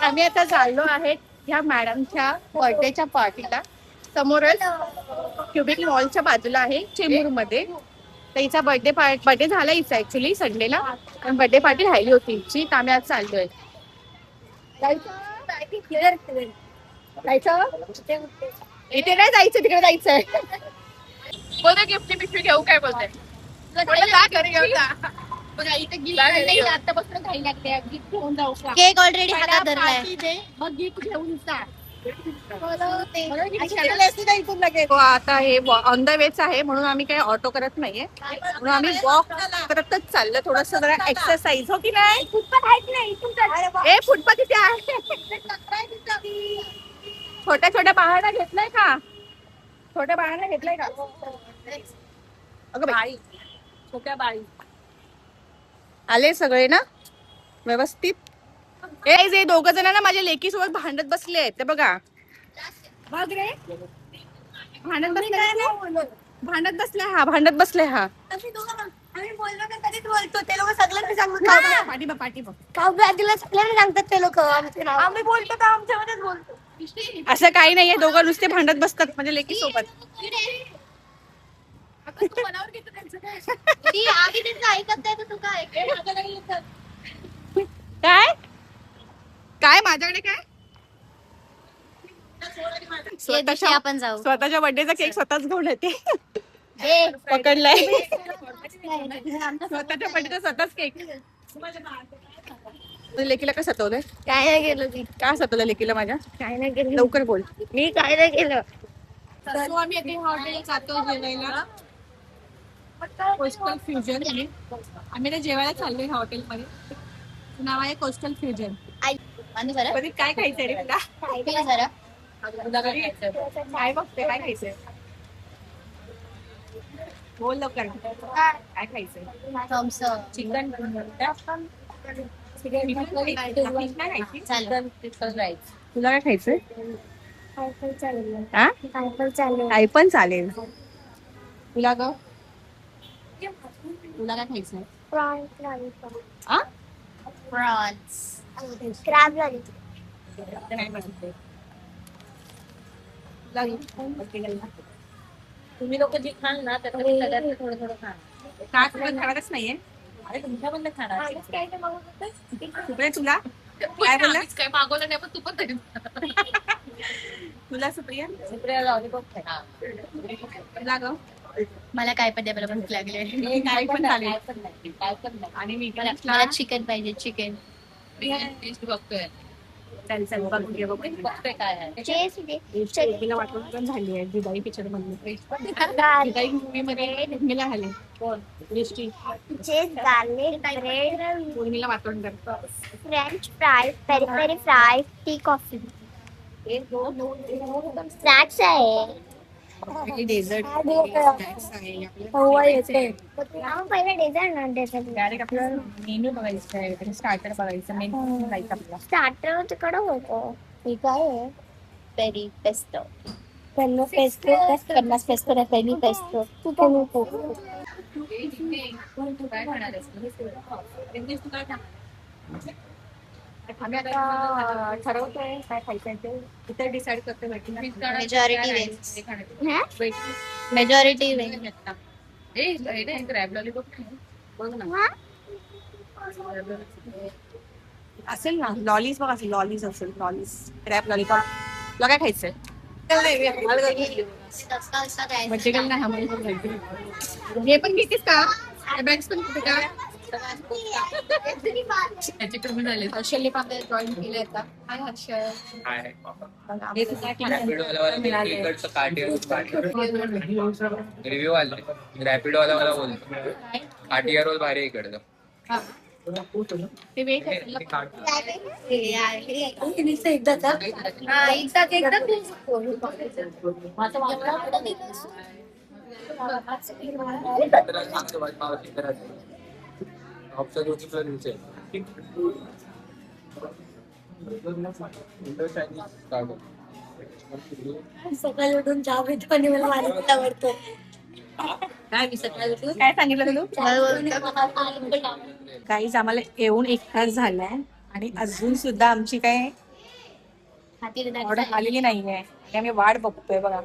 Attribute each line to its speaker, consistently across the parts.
Speaker 1: आम्ही आता चाललो आहे ह्या मॅडमच्या बर्थडेच्या पार्टीला. समोरच क्युबिक मॉलच्या बाजूला आहे चेंबूर मध्ये. तर हिचा बर्थडे झाला हिचा ऍक्च्युली संडेला, पण बर्थडे पार्टी राहिली होती हिची, तर आम्ही आज चाललोय. जायचं इथे नाही जायचं, तिकडे जायचंय. बोलते गिफ्ट पिशवी घेऊ काय बोलते. आतापासून काही लागते गिफ्ट घेऊन जाऊ का.
Speaker 2: केक ऑलरेडी हातात धरलाय.
Speaker 1: मग गिफ्ट घेऊन जा. आता हे ऑन द वेच आहे म्हणून आम्ही काही ऑटो करत नाहीये, म्हणून आम्ही वॉक करतच चाललो. थोडस जरा एक्सरसाइज हो की नाही. ए फुटपाथ तिथे आहे. छोट्या छोट्या बाळांना घेतलंय का? छोट्या बाळांना घेतलंय का? अगं बाई, छोट्या बाई आले सगळे ना व्यवस्थित. हे दोघ जण ना माझ्या लेकी सोबत भांडत बसले आहेत ते बघा. बघ रे भांडत बसले हा भांडत बसले हा.
Speaker 2: आम्ही बोललो ना कधीच बोलतो ते लोक सगळ्यांना सांगतात.
Speaker 1: पाठी
Speaker 2: सगळ्यांना सांगतात ते लोक. आम्ही बोलतो का आमच्यामध्येच बोलतो.
Speaker 1: असं काही नाहीये, दोघं नुसते भांडत बसतात माझ्या लेकी सोबत. काय काय माझ्याकडे काय
Speaker 2: आपण जाऊ.
Speaker 1: स्वतःच्या बर्थडेचा केक स्वतःच घेऊन येते. पकडलाय स्वतःच्या बर्थडेचा स्वतःच केक. लेकीला काय सतवलंय?
Speaker 2: काय नाही केलं ती.
Speaker 1: काय सतवलं लेकीला माझ्या?
Speaker 2: काय नाही केलं.
Speaker 1: लवकर बोल.
Speaker 2: मी काय नाही केलं.
Speaker 1: आम्ही आता हॉटेल जातो जेवायला. कोस्टल फ्युजन आहे. आम्ही आता जेवायला चाललोय हॉटेलमध्ये. नाव आहे कोस्टल फ्युजन. काय खायचंय रे तुला? काय बघते काय खायचंय? बोल लवकर. काय खायचंय? चिकन तुला काय खायचंय? काय पण चालेल. तुला ग तुला काय खायचंय?
Speaker 3: तुम्ही लोक जे खाल ना त्याच्यामध्ये सगळ्यात थोडं थोडं खा.
Speaker 1: का खाणारच नाहीये?
Speaker 3: अरे तुमच्या बंद खाणार.
Speaker 1: सुप्रिया तुला काय बोलला?
Speaker 3: काय मागवलं नाही पण तू पण तरी.
Speaker 1: तुला सुप्रिया?
Speaker 3: सुप्रिया लॉलीपॉप खाय.
Speaker 1: तुला ग?
Speaker 2: मला काय पण द्या, मला भूक लागली.
Speaker 1: काय पण चालेल.
Speaker 3: काय पण नाही.
Speaker 1: आणि मी
Speaker 2: मला चिकन पाहिजे. चिकन
Speaker 3: टेस्ट बघतोय.
Speaker 1: चल चल बघून घे बघ.
Speaker 3: बघतोय काय आहे.
Speaker 1: तिला वाटून पण झाली आहे जुदाई पिक्चर मध्ये. जुदाई मूवी मध्ये उर्मिला आली. कोण? दृष्टी.
Speaker 2: गार्लिक ब्रेड,
Speaker 1: उर्मिला वाटून करतो.
Speaker 2: French fry, peri peri fry, tea coffee. Snacks आहे.
Speaker 1: डेझर्ट
Speaker 2: पहिला डेझर्ट
Speaker 1: डायरेक्ट आपलं मेन्यू बघायचं आहे. स्टार्टर बघायचं. मेन्यू बघायचं आपला.
Speaker 2: स्टार्टर तिकडं होतं. हे काय आहे? Peri pesto. 50 पेस्टो नाही, पेरी पेस्टो.
Speaker 3: काय खाणार आहेस?
Speaker 1: आम्ही आता ठरवतोय काय खायचंय ते. इतर डिसाईड करतो.
Speaker 2: मेजॉरिटी
Speaker 1: असेल ना लॉलीज बघ. असेल लॉलीज असेल. Lollies crepe lollipop. तुला काय खायचंय? हे पण घेतेस का? बॅग्स पण घेते का?
Speaker 3: त्याचे कमी झाले.
Speaker 1: हर्षलने पण ड्रॉइंग केले आता. हाय हर्षल.
Speaker 4: रिव्ह्यू आले. रॅपिडो वाला मला बोलतो काटिया रोल भारी इकडचं.
Speaker 1: ते वेट
Speaker 2: सकाळी उठून चहा पितो आणि मला माझ्याच आवडतो.
Speaker 1: काय सांगितलं तू? काहीच आम्हाला येऊन 1 तास झालाय आणि अजून सुद्धा आमची काय ऑर्डर आलेली नाहीये आणि आम्ही वाट बघतोय बघा.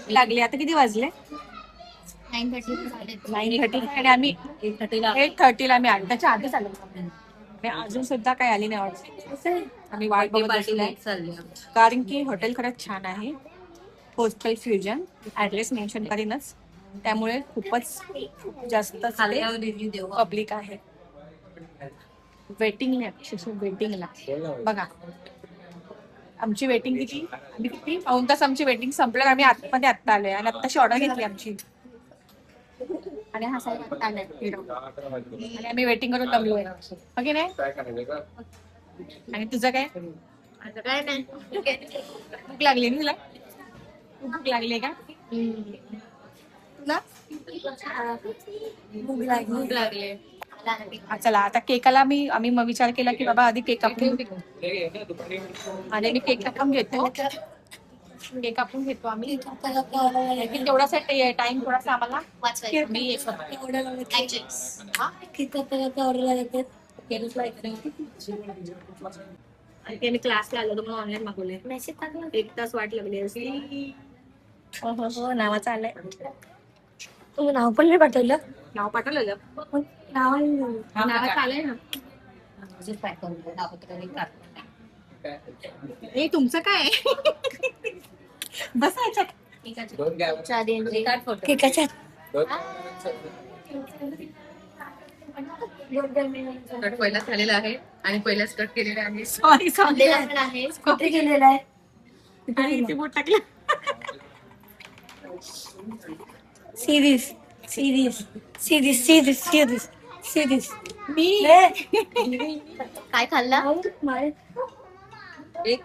Speaker 1: लागले आता किती वाजले? 9:30 आणि आम्ही 8:30 आम्ही आलो. त्याच्या आधीच आलो आणि अजून सुद्धा काही आली नाही ऑर्डर. आम्ही वाट बघत बसलोय. कारण की हॉटेल खरंच छान आहे. होस्टेल फ्युजन ऍड्रेस मेन्शन करीनच, त्यामुळे खूपच जास्त पब्लिक आहे. वेटिंगला बघा आमची वेटिंग किती, आम्ही किती पाऊण तास आमची वेटिंग संपल्यावर आम्ही आतमध्ये आत्ता आलोय आणि आत्ताशी ऑर्डर घेतली आमची आणि हा साहेब आत्ता आलाय आणि आम्ही वेटिंग करून दमलोय. ओके नाही. आणि तुझं काय?
Speaker 2: काय नाही.
Speaker 1: भूक लागली ना तुला? भूक लागली का तुला?
Speaker 2: भूक लागली.
Speaker 1: चला आता केकाला आम्ही मग विचार केला की बाबा आधी केक कापून आणि मी केक कापून घेतो. केक कापून घेतो आम्ही. तेवढासा टाइम थोडासा आम्हाला मी आणि ते मी क्लासला आलो म्हणून ऑनलाईन मागवले. 1 तास वाट लागली असती. हो नावाचं आलंय.
Speaker 2: तुम्ही नाव पण नाही पाठवलं.
Speaker 1: नाव पाठवलं नावाचं आलंय ना. हे तुमचं काय बसायचं
Speaker 3: कट पहिलाच झालेला आहे आणि पहिलाच कट केलेला आहे.
Speaker 1: सॉरी
Speaker 2: कुठे गेलेला आहे.
Speaker 1: आणि इथे बोट टाकलं.
Speaker 2: सिरीज मी काय खाल्ला.
Speaker 3: एक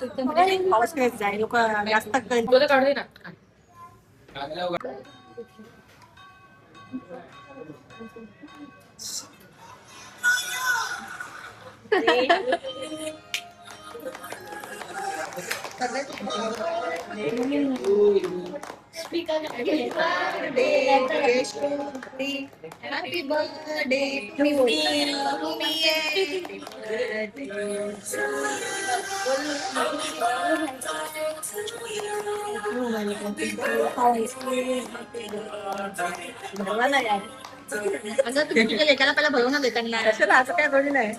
Speaker 1: पाऊस खेळत जाईल लोक जास्त
Speaker 3: तुला काढू दे ना.
Speaker 1: Happy birthday to you.
Speaker 3: अगं तुम्ही तुझ्या लेकाला पहिला भरवून देताना
Speaker 1: कशाला असं काय बोलू नाही.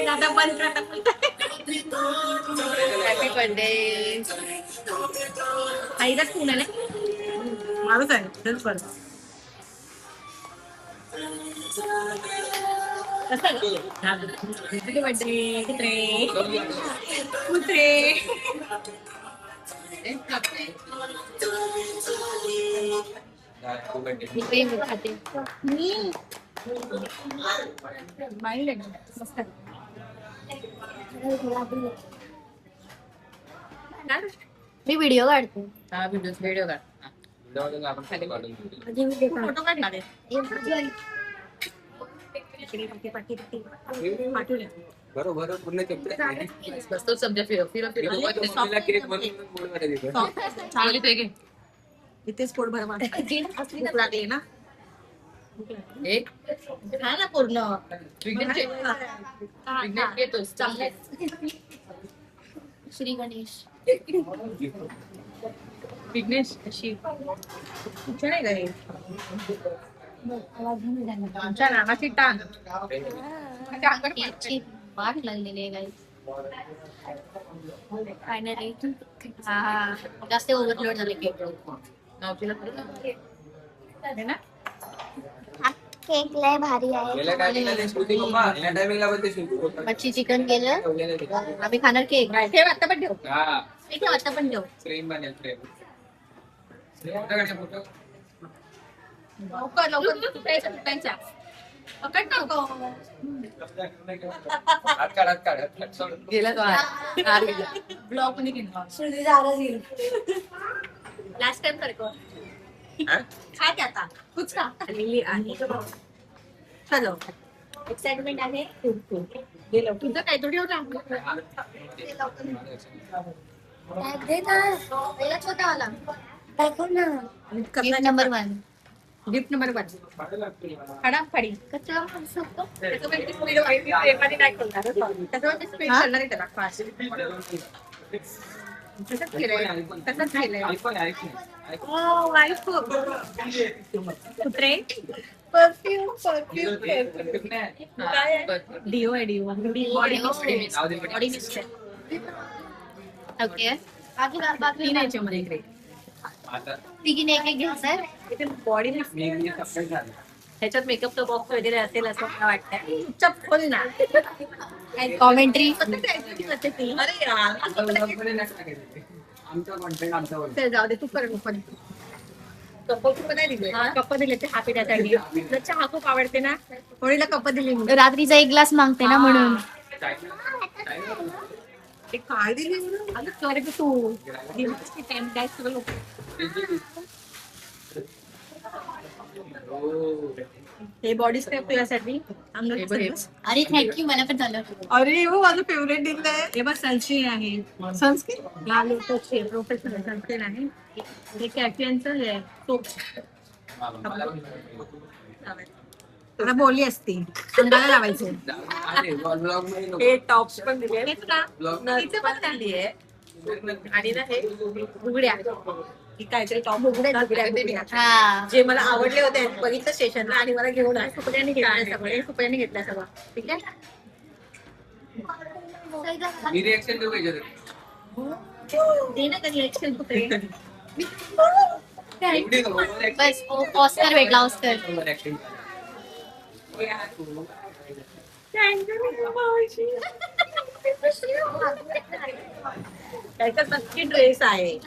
Speaker 1: दादा बंद
Speaker 3: हॅपी बर्थडे.
Speaker 1: आईलाच फोन आला मारूच आहे चल पर
Speaker 3: हॅपी बर्थडे
Speaker 1: कुत्रे.
Speaker 3: खाते
Speaker 1: मस्त.
Speaker 2: मी व्हिडिओ काढते.
Speaker 3: हा व्हिडिओ काढ.
Speaker 1: फोटो काढणार आहे.
Speaker 4: बरोबर पूर्ण
Speaker 3: बसतो समजा फिर चांगली ते घे.
Speaker 1: इथेच पोट भर भूक लागली ना.
Speaker 3: एक
Speaker 1: खा ना पूर्ण.
Speaker 3: विघ्नेश घेतोस चांगले.
Speaker 2: श्री गणेश.
Speaker 1: विघ्नेश अशी कुठे नाही गए आमच्या नानाची टांग
Speaker 2: केकची वाट लागलेली आहे गाईस. फायनली जास्त ओव्हरलोड झाले केक.
Speaker 1: ना.
Speaker 2: केक लय भारी आहे. मच्छी चिकन केलं आम्ही खाणार केक.
Speaker 1: ठेव आता पण ठेव.
Speaker 2: ठेव आता पण ठेव.
Speaker 1: लवकर तुटायच्या पकड नको.
Speaker 3: गेला तो
Speaker 1: ब्लॉग मध्ये गेला.
Speaker 2: लास्ट टाइम सारखं
Speaker 1: खा की आता तूच खा. चलो
Speaker 2: एक्साइटमेंट आहे.
Speaker 1: तुझं काय तो ठेव ना.
Speaker 2: छोटा वाला दाखव ना. गिफ्ट नंबर 1
Speaker 1: गिफ्ट नंबर 5 खडाफडी
Speaker 2: कचरा मारू शकतो.
Speaker 1: त्याच्यामध्ये स्पीड वाईट प्रेमाने नाही करणार त्याच्यामध्ये स्पीड
Speaker 2: हा?
Speaker 1: करणार आहे त्याला फास्ट तसंच केलंय तसंच केलंय कुत्रे परफ्यूम डिओ आहे डिओ बॉडी मिस्ट
Speaker 2: ओके. बाकी
Speaker 1: तीन याच्यामध्ये इकडे
Speaker 2: तिघीने एक एक घ्यायचंय.
Speaker 1: बॉडी मिस्ट ह्याच्यात मेकअपचा बॉक्स वगैरे असेल असं मला वाटतं चुप बोल ना
Speaker 2: कॉमेंट्री.
Speaker 1: अरे यार
Speaker 4: आमचा कॉन्टेंट आमचा
Speaker 1: चल जाऊ दे तू कर पण कप नाही दिले कप दिले ते हा पिण्यासाठी जर चहा खूप आवडते ना होळीला कप दिली मी
Speaker 2: रात्रीचा एक ग्लास मागते ना म्हणून.
Speaker 1: ते काय दिली अगं कर ग तू दिवसची टाइम काय सगळं लोक हे बॉडी स्क्रब तुझ्यासाठी
Speaker 2: अरे थँक्यू, मला पण झालं.
Speaker 1: अरे हो माझं फेवरेट डिश आहे हे बघ सनस्क्रीन आहे सनस्क्रीन या लोटसचे प्रोफेशनल सनस्क्रीन आहे हे कॅफियनचं हे आहे सोप त्याला बोलली असती अंगाला लावायचं हे टॉप्स पण दिले आहेत का तिथे पण झाली आहे आणि ना हे उघड्या ही काहीतरी टॉप उघड्या
Speaker 2: हा.
Speaker 1: जे मला आवडले होते बघितलं स्टेशनला आणि मला घेऊन आले सुपड्याने घेतलं सगळं सुपड्याने घेतलं सगळं ठीक आहे
Speaker 4: मी रिएक्शन देऊ याच्यात
Speaker 1: दे ना कधी एक्सेल कुठे
Speaker 2: बस ऑस्कर भेटला ऑस्कर.
Speaker 1: त्याचा नक्की ड्रेस आहे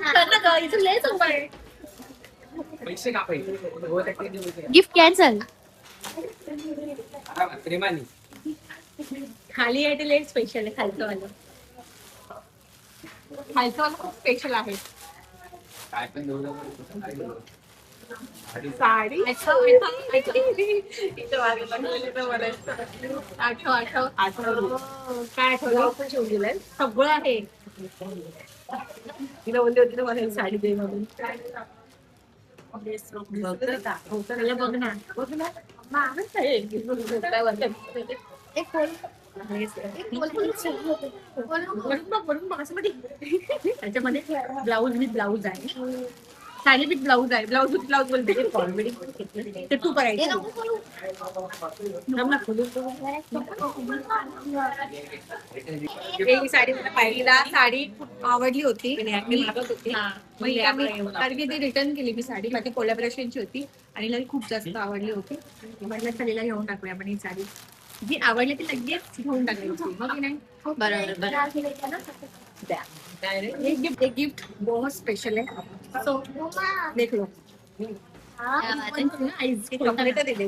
Speaker 4: पैसे का पैसे
Speaker 2: गिफ्ट कॅन्सल.
Speaker 4: प्रेमाने
Speaker 1: खाली आहे ते लेट स्पेशल आहे खालचं वालं खूप स्पेशल आहे
Speaker 4: काय पण देऊ
Speaker 1: साडी आठव काय आठवलं आपण शिवून दिलंय सगळं आहे तिला बोलली होती ना मला ही साडी दे म्हणून बघ ना महागच आहे त्याच्यामध्ये ब्लाऊज विथ ब्लाऊज आहे साडी विथ ब्लाऊज आहे ब्लाऊज विथ ब्लाऊज बोलते कॉमेडी ते तू करायचं ही साडी मला पाहिलीला साडी खूप आवडली होती मागत होती कारण की ती रिटर्न केली मी साडी माझी कोलॅबरेशनची होती आणि मला खूप जास्त आवडली होती म्हटलं चलीला घेऊन टाकूया आपण ही साडी जी आवडली ती लगेच घेऊन टाकायची मग नाही बरोबर ये गिफ्ट बहुत स्पेशल है सो देख लो चॉकलेट दिले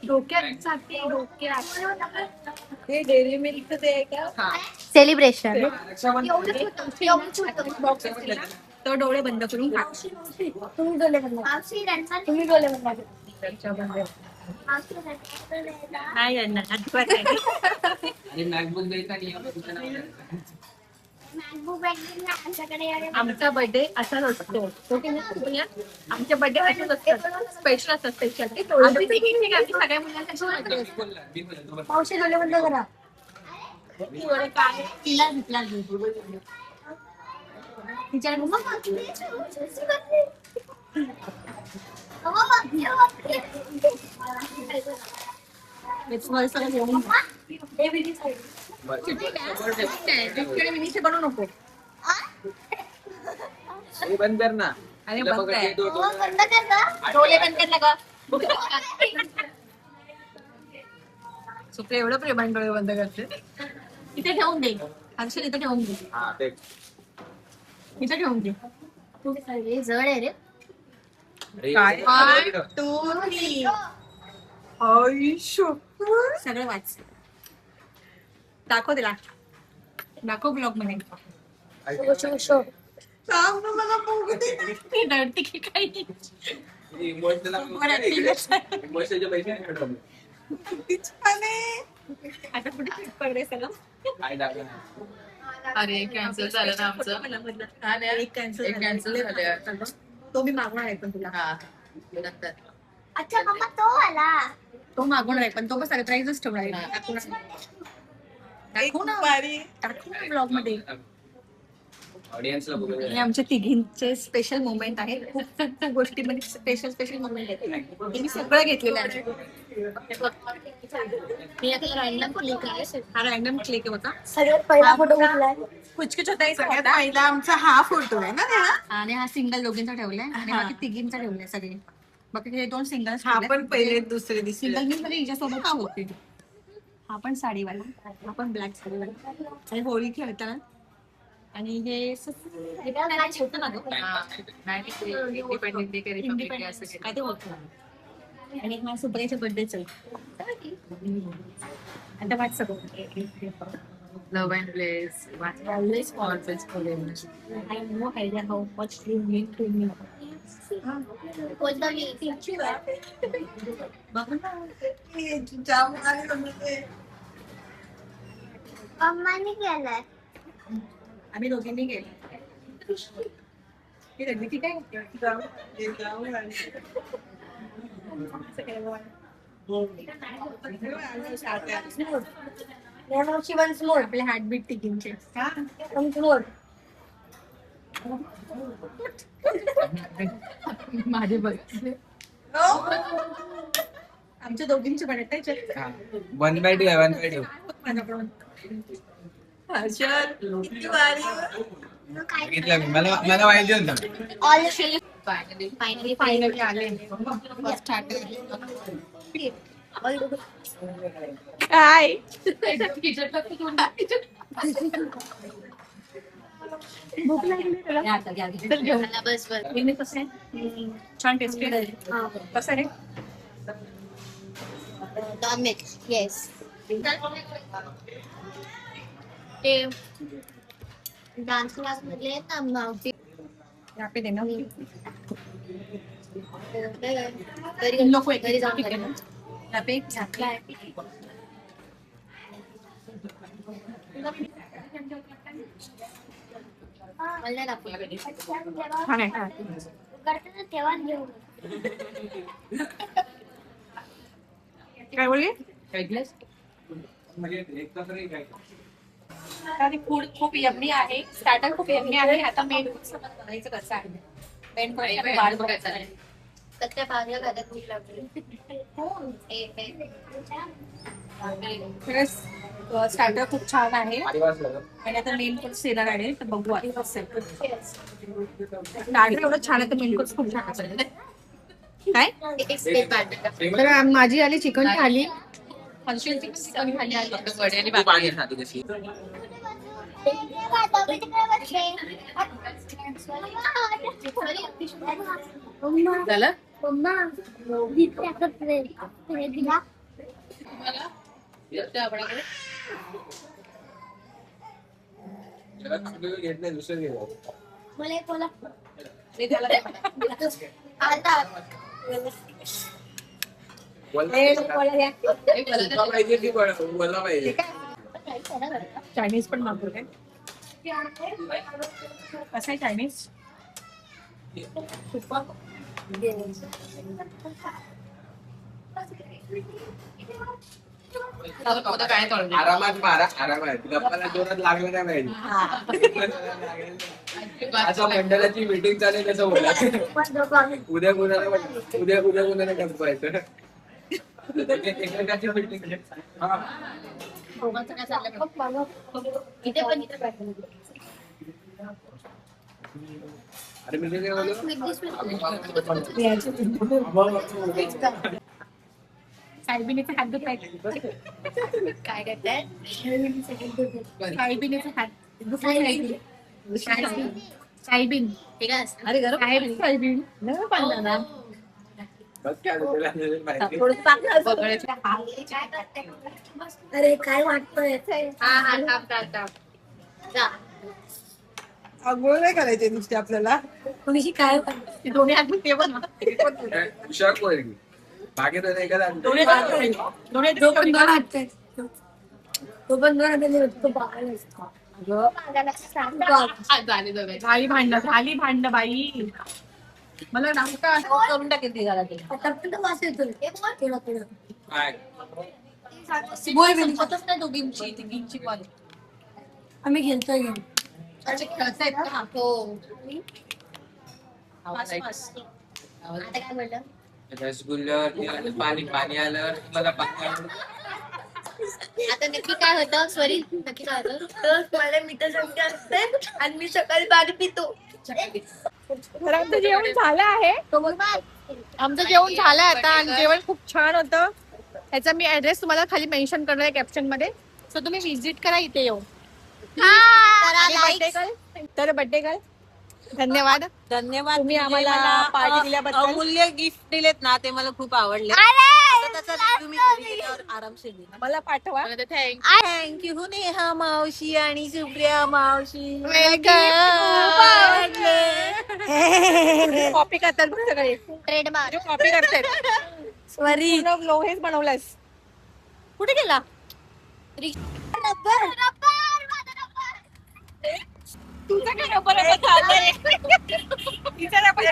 Speaker 1: डोक्यासाठी हे डेअरी मिल्क ते का
Speaker 2: सेलिब्रेशन.
Speaker 1: बॉक्स तो डोळे बंद करून खा
Speaker 2: तुम्ही डोले बंद
Speaker 1: नाही यांना अजिबात नाही
Speaker 4: आणि मॅकबुक द्यायचा नाही
Speaker 1: आमचा बर्थडे असाच असतो तो की नाही आमच्या बर्थडे असाच असतात स्पेशल असतात स्पेशल सगळ्या मुलांसाठी
Speaker 2: पावशी डोले बंद करा.
Speaker 1: काय
Speaker 2: तिला घेतला तिच्या
Speaker 1: बनवू नको
Speaker 4: हे बंद कर ना
Speaker 1: अरे
Speaker 4: तिला
Speaker 1: बंद
Speaker 4: पकड,
Speaker 1: आहे.
Speaker 4: हे दोन-
Speaker 1: डोळे बंद कर लगा सुप्रिया एवढं प्रेमाने डोळे बंद करते इथे ठेवून दे हर्षल इथे ठेवून दे
Speaker 4: हा, ते.
Speaker 1: इथे ठेवून दे
Speaker 2: जड आहे रे.
Speaker 4: अरे,
Speaker 1: काय?
Speaker 4: इकडं.
Speaker 1: 1 2 3 आयुष्य सगळं वाच दाखव तिला दाखव ब्लॉग मध्ये सांग ना मला बघू दे. ती रडते की काही
Speaker 4: हे emotional emotionचे पैसे नाही भेटत.
Speaker 1: किती छान आहे आता कुठे फिट पडते सगळं
Speaker 4: काय टाकलं नाही.
Speaker 3: अरे कॅन्सल झालं ना आमचं. हा ना,
Speaker 1: एक कॅन्सल
Speaker 3: एक कॅन्सल झालं.
Speaker 1: तो मी मागवणार आहे पण तुला.
Speaker 3: हा नंतर
Speaker 2: अच्छा मम्मा तो आला.
Speaker 1: तो मागवणार आहे पण तो पण सरप्राईजच ठेवणार आहे. दाखवू ना ब्लॉग मध्ये.
Speaker 4: ऑडियन्सला बघू
Speaker 1: हे आमच्या तिघींचे स्पेशल मोमेंट आहे. खूप खूप गोष्टीमध्ये स्पेशल मोमेंट आहे. हे मी सगळं घेतलेलं आहे.
Speaker 2: मी आता रॅन्डम क्लिक आहे.
Speaker 1: हा रॅन्डम क्लिक होता.
Speaker 2: सगळ्यात पहिला फोटो कुठला
Speaker 1: कुचकुच होता पहिला आमचा हा फोटो आहे ना त्याला. आणि हा सिंगल दोघींचा ठेवलाय आणि बाकी तिघींचा ठेवलाय सगळे. बाकी हे 2 सिंगल. हा पण पहिले दुसरे सिंगल मी मध्ये हिच्यासोबत होते. हा पण साडीवाला, हा पण ब्लॅक साडीवाला. आणि होळी खेळताना. आणि हे होतं ना गं?
Speaker 3: इंडिपेंडंट डे का रिपब्लिक डे असं
Speaker 1: काय ते होतं. आणि माझ्या सुप्रियाच्या बर्थडेच आहे. आता वाट सगळं.
Speaker 3: Love and bless
Speaker 1: Always
Speaker 3: always for
Speaker 1: I have no idea how much you mean to me.
Speaker 2: कोणता मी
Speaker 1: बघू ना.
Speaker 2: मम्माने केलाय.
Speaker 1: आम्ही दोघींनी गेलो. ही रडली की काय?
Speaker 2: वन्स मोर
Speaker 1: आपले हार्टबीट तिघींचे.
Speaker 2: Once more.
Speaker 3: माझे बघ
Speaker 1: आमच्या दोघींचे पण आहेत त्याच्यात.
Speaker 4: 1/2 आहे 1/2.
Speaker 1: माझ्याकडून.
Speaker 4: बघितलं मी मला माहिती होतं.
Speaker 2: ऑल
Speaker 3: फायनली
Speaker 1: फायनली आले. काय भूक लागली तुला?
Speaker 2: बस बस.
Speaker 1: मी कसं आहे? छान टेस्टी आहे. कसं आहे?
Speaker 2: Mix yes. ते डान्स क्लास मधले ना मावशी
Speaker 1: यहाँ पे देना.
Speaker 2: घरी
Speaker 1: लोक
Speaker 2: घरी जाऊन
Speaker 1: ठीक आहे ना? यहाँ पे एक झाकला आहे.
Speaker 2: मला दाखव.
Speaker 1: छान आहे का?
Speaker 2: तेव्हा घेऊ.
Speaker 1: काय बोलली? आणि फूड खूप यम्मी आहे. स्टार्टर खूप यम्मी आहे. आता मेन बनायचं कसं आहे? मेन वाट बघायचं आहे.
Speaker 2: कच्च्या भाज्या घालत खूप लागले.
Speaker 1: खरंच स्टार्टर खूप छान आहे. आणि आता मेन कोर्स येणार आहे. तर बघू आता कसं आहे. स्टार्टर एवढं छान आहे तर मेन कोर्स खूप छान असेल. काय? तर माझी आली चिकन थाली. हर्षलची चिकन थाली आली.
Speaker 3: फक्त वडे आणि
Speaker 4: तू
Speaker 3: बाकी
Speaker 4: पाणी खातो कशी.
Speaker 3: झालं
Speaker 4: घेत नाही दुसरं घेऊ. तुला पाहिजे की मला पाहिजे.
Speaker 1: चायनीज पण मागवलंय. कसं आहे चायनीज?
Speaker 3: काय तोडलं
Speaker 4: आरामात मारा आरामात. गप्पाला जोरात लागलं नाही पाहिजे. आता मंडळाची मीटिंग चालेल कसं बोला. उद्या कुणाला गप्पायचं. एकमेकांची मीटिंग.
Speaker 2: दोघांचं काय चाललंय? इथे पण
Speaker 4: अरे मी काय बोललो?
Speaker 1: सायबिनीचा हात दुखाय.
Speaker 2: काय करताय?
Speaker 1: सायबिनीचा हात सायबिन.
Speaker 2: हे काय असतं?
Speaker 1: अरे गरम सायबिन नाही पाहिजे ना.
Speaker 4: बस काय तुला माहिती.
Speaker 2: अरे काय वाटतंय? जा.
Speaker 1: आंघोळ नाही करायचे नुसते आपल्याला.
Speaker 2: तुझी काय
Speaker 1: दोन्ही हात ते पण
Speaker 4: शॉक होईल. बाकी तर एखादा
Speaker 1: दोन्ही
Speaker 2: तो पण दोन हात तो पण दोन हात तो बाहेर असतो.
Speaker 1: झाली भांडण बाई. मला नका
Speaker 2: करून टाकेल ती घरात.
Speaker 4: काय
Speaker 2: होतच नाही दोघींची तिघींची पण. आम्ही खेळतोय गेम.
Speaker 1: खेळतायत का?
Speaker 2: हो.
Speaker 1: मस्त, मस्त.
Speaker 2: आता काय म्हणलं?
Speaker 4: रसगुल्ल्यावरती आलं पाणी, पाणी आलं मला पाणी आलं.
Speaker 2: आता नक्की काय होतं सॉरी नक्की काय होतं तर मला मीठ संख्या असते आणि मी सकाळी पाणी पितो.
Speaker 1: तर आमचं जेवण झालं आहे. आमचं जेवण झालं आता आणि जेवण खूप छान होतं. ह्याचा मी ऍड्रेस तुम्हाला खाली मेन्शन करणार आहे कॅप्शन मध्ये. सो तुम्ही विजिट करा इथे येऊन. आणि birthday girl, तर बर्थडे गर्ल धन्यवाद.
Speaker 5: धन्यवाद.
Speaker 1: तुम्ही
Speaker 5: म्हणजे
Speaker 1: आम्हाला
Speaker 5: मला
Speaker 1: पार्टी दिल्याबद्दल.
Speaker 5: अमूल्य गिफ्ट दिलेत ना ते मला खूप आवडले. आता त्याचा review मी घरी गेल्यावर आरामशीर देईन.
Speaker 1: मला पाठवा.
Speaker 5: थँक्यू नेहा मावशी आणि सुप्रिया मावशी.
Speaker 1: कॉपी करतात बघ सगळे.
Speaker 2: ट्रेडमार्क
Speaker 1: कॉपी करतात.
Speaker 5: सॉरी.
Speaker 1: हेच बनवलंस. कुठे गेला? तुझं काय रबर चाललंय? तिचा रबर